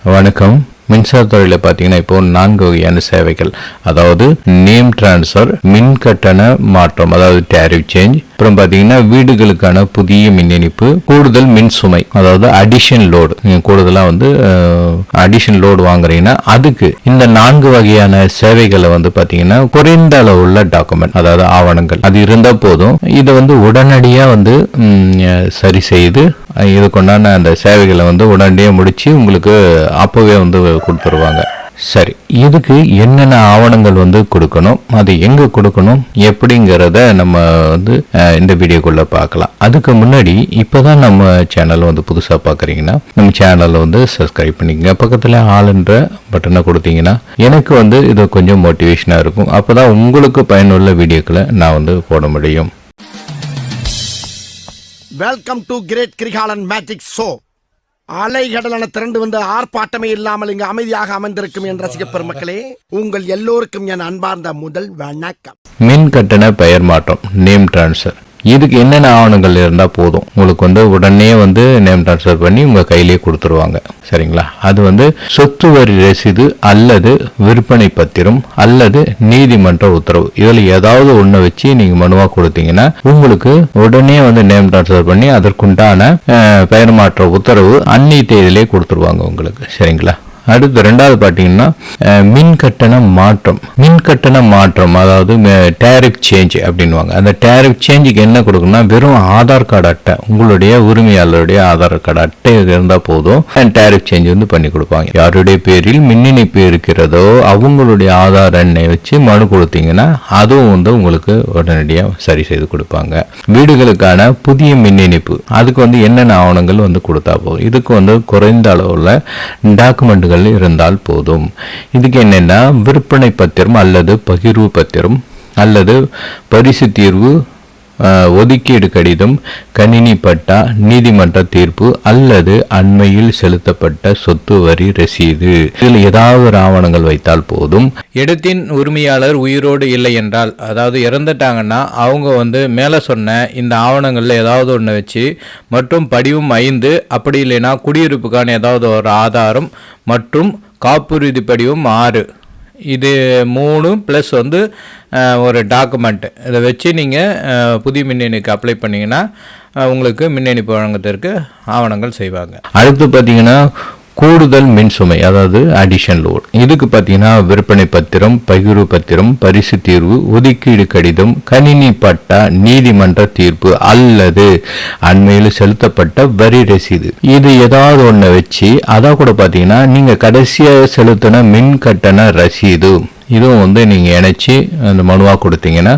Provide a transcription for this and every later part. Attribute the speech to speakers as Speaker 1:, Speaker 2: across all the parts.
Speaker 1: வணக்கம். மின்சாரத்துறையில் பார்த்தீங்கன்னா இப்போ 4 வகையான சேவைகள், அதாவது நேம் டிரான்ஸ்ஃபர், மின் கட்டண மாற்றம் அதாவது டேரிஃப் சேஞ்ச், அப்புறம் பார்த்தீங்கன்னா வீடுகளுக்கான புதிய மின் இணைப்பு, கூடுதல் மின் சுமை அதாவது அடிஷன் லோடு. நீங்கள் கூடுதலாக அடிஷன் லோடு வாங்குறீங்கன்னா அதுக்கு இந்த 4 வகையான சேவைகளை பார்த்தீங்கன்னா குறைந்த அளவுள்ள டாக்குமெண்ட் அதாவது ஆவணங்கள் அது இருந்தால் போதும். இதை உடனடியாக சரி செய்து இதுக்குண்டான அந்த சேவைகளை உடனடியாக முடிச்சு உங்களுக்கு அப்போவே கொடுத்துருவாங்க. சரி, இதுக்கு என்னென்ன ஆவணங்கள் கொடுக்கணும், அது எங்கே கொடுக்கணும், எப்படிங்கிறத நம்ம இந்த வீடியோக்குள்ளே பார்க்கலாம். அதுக்கு முன்னாடி இப்போ தான் நம்ம சேனல் புதுசாக பார்க்குறீங்கன்னா நம்ம சேனலை சப்ஸ்கிரைப் பண்ணிக்கங்க. பக்கத்தில் ஆளுன்ற பட்டனை கொடுத்தீங்கன்னா எனக்கு இது கொஞ்சம் மோட்டிவேஷனாக இருக்கும். அப்போ தான் உங்களுக்கு பயனுள்ள வீடியோக்களை நான் போட முடியும்.
Speaker 2: Welcome to great Kirikalan magic show. அலைகடலான திரண்டு வந்து ஆர்ப்பாட்டமே இல்லாமல் இங்கு அமைதியாக அமர்ந்திருக்கும் என் ரசிக பெருமக்களே, உங்கள் எல்லோருக்கும் என் அன்பார்ந்த முதல் வணக்கம்.
Speaker 1: மின் கட்டண பெயர் மாற்றம், நேம் டிரான்ஸ்ஃபர். இதுக்கு என்னென்ன ஆவணங்கள் இருந்தால் போதும், உங்களுக்கு உடனே நேம் டிரான்ஸ்ஃபர் பண்ணி உங்கள் கையிலேயே கொடுத்துருவாங்க. சரிங்களா? அது சொத்து வரி ரசீது அல்லது விற்பனை பத்திரம் அல்லது நீதிமன்ற உத்தரவு, இதில் ஏதாவது ஒன்று வச்சு நீங்கள் மனுவாக கொடுத்தீங்கன்னா உங்களுக்கு உடனே நேம் டிரான்ஸ்ஃபர் பண்ணி அதற்குண்டான பெயர் மாற்ற உத்தரவு அன்னைய தேதியிலே கொடுத்துருவாங்க உங்களுக்கு. சரிங்களா? அடுத்து 2வது பார்த்தீங்கன்னா மின் கட்டண மாற்றம். மின் கட்டண மாற்றம் அதாவது டேரிஃப் சேஞ்ச் அப்படின்வாங்க. அந்த டேரிஃப் சேஞ்சுக்கு என்ன கொடுக்கணும்னா வெறும் ஆதார் கார்டு அட்டை, உங்களுடைய உரிமையாளருடைய ஆதார் கார்டு அட்டை இருந்தால் போதும் டேரிஃப் சேஞ்ச் பண்ணி கொடுப்பாங்க. யாருடைய பேரில் மின் இணைப்பு இருக்கிறதோ அவங்களுடைய ஆதார் எண்ணை வச்சு மனு கொடுத்தீங்கன்னா அதுவும் உங்களுக்கு உடனடியாக சரி செய்து கொடுப்பாங்க. வீடுகளுக்கான புதிய மின் இணைப்பு, அதுக்கு என்னென்ன ஆவணங்கள் கொடுத்தா போதும். இதுக்கு குறைந்த அளவில் டாக்குமெண்ட்டுகள் இருந்தால் போதும். இதுக்கு என்னன்னா விற்பனை பத்திரம் அல்லது பகிர்வு பத்திரம் அல்லது பரிசு தீர்வு, ஒதுக்கீடு கடிதம், கணினி பட்டா, நீதிமன்ற தீர்ப்பு அல்லது அண்மையில் செலுத்தப்பட்ட சொத்து வரி ரசீது, இதில் ஏதாவது ஒரு ஆவணங்கள் வைத்தால் போதும். இடத்தின் உரிமையாளர் உயிரோடு இல்லை என்றால், அதாவது இறந்துட்டாங்கன்னா அவங்க மேலே சொன்ன இந்த ஆவணங்களில் ஏதாவது ஒன்று வச்சு மற்றும் படிவம் 5, அப்படி இல்லைன்னா குடியிருப்புக்கான ஏதாவது ஒரு ஆதாரம் மற்றும் காப்புறுதி படிவம் 6, இது 3 ப்ளஸ் ஒரு டாக்குமெண்ட், இதை வச்சு நீங்கள் புதிய மின் இணைப்புக்கு அப்ளை பண்ணிங்கன்னா உங்களுக்கு மின் இணைப்பு வழங்குவதற்கு ஆவணங்கள் செய்வாங்க. அடுத்து பார்த்தீங்கன்னா கூடுதல் மின் சுமை அதாவது அடிஷன் லோட். இதுக்கு பார்த்தீங்கன்னா விற்பனை பத்திரம், பகிர்வு பத்திரம், பரிசு தீர்வு, ஒதுக்கீடு கடிதம், கணினி பட்டா, நீதிமன்ற தீர்ப்பு அல்லது அண்மையில் செலுத்தப்பட்ட வரி ரசீது, இது ஏதாவது ஒன்று வச்சு அதான் கூட பார்த்தீங்கன்னா நீங்கள் கடைசியாக செலுத்தின மின் கட்டண ரசீது இதுவும் நீங்கள் இணைச்சி அந்த மனுவாக கொடுத்தீங்கன்னா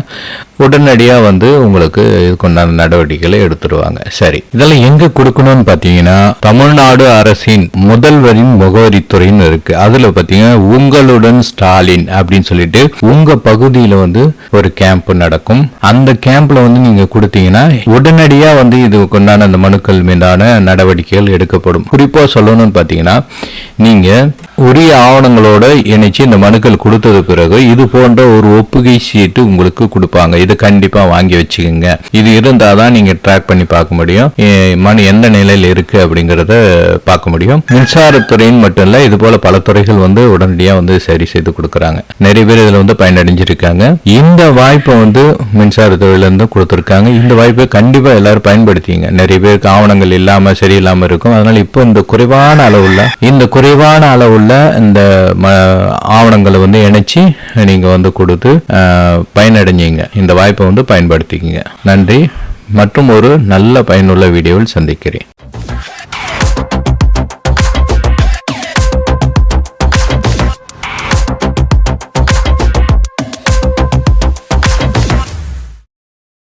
Speaker 1: உடனடியாக உங்களுக்கு இதுக்குண்டான நடவடிக்கைகளை எடுத்துடுவாங்க. சரி, இதெல்லாம் எங்கே கொடுக்கணும்னு பார்த்தீங்கன்னா தமிழ்நாடு அரசின் முதல்வரின் முகவரித்துறைன்னு இருக்குது. அதில் பார்த்தீங்கன்னா உங்களுடன் ஸ்டாலின் அப்படின்னு சொல்லிட்டு உங்கள் பகுதியில் ஒரு கேம்ப் நடக்கும். அந்த கேம்பில் நீங்கள் கொடுத்தீங்கன்னா உடனடியாக இதுக்குண்டான அந்த மனுக்கள் மீதான நடவடிக்கைகள் எடுக்கப்படும். குறிப்பாக சொல்லணும்னு பார்த்தீங்கன்னா நீங்கள் உரிய ஆவணங்களோட இணைச்சு இந்த மனுக்கள் கொடுத்தது பிறகு இது போன்ற ஒரு ஒப்புகை சீட்டு உங்களுக்கு கொடுப்பாங்க. இது கண்டிப்பா வாங்கி வச்சுக்கோங்க. இது இருந்தால் தான் நீங்க ட்ராக் பண்ணி பார்க்க முடியும் மனு எந்த நிலையில் இருக்கு அப்படிங்கறத பார்க்க முடியும். மின்சாரத்துறையின் மட்டும் இல்ல, இது போல பல துறைகள் உடனடியாக சரி செய்து கொடுக்கறாங்க. நிறைய பேர் இதுல பயனடைஞ்சிருக்காங்க. இந்த வாய்ப்பை மின்சாரத்துறையில இருந்து கொடுத்திருக்காங்க. இந்த வாய்ப்பை கண்டிப்பா எல்லாரும் பயன்படுத்திங்க. நிறைய பேருக்கு ஆவணங்கள் இல்லாம சரியில்லாம இருக்கும். அதனால இப்போ இந்த குறைவான அளவுள்ள இந்த ஆவணங்களை இணைச்சி நீங்க கொடுத்து பயனடைஞ்சீங்க. இந்த வாய்ப்பை பயன்படுத்திக்கங்க. நன்றி. மற்றும் ஒரு நல்ல பயனுள்ள வீடியோவில் சந்திக்கிறேன்.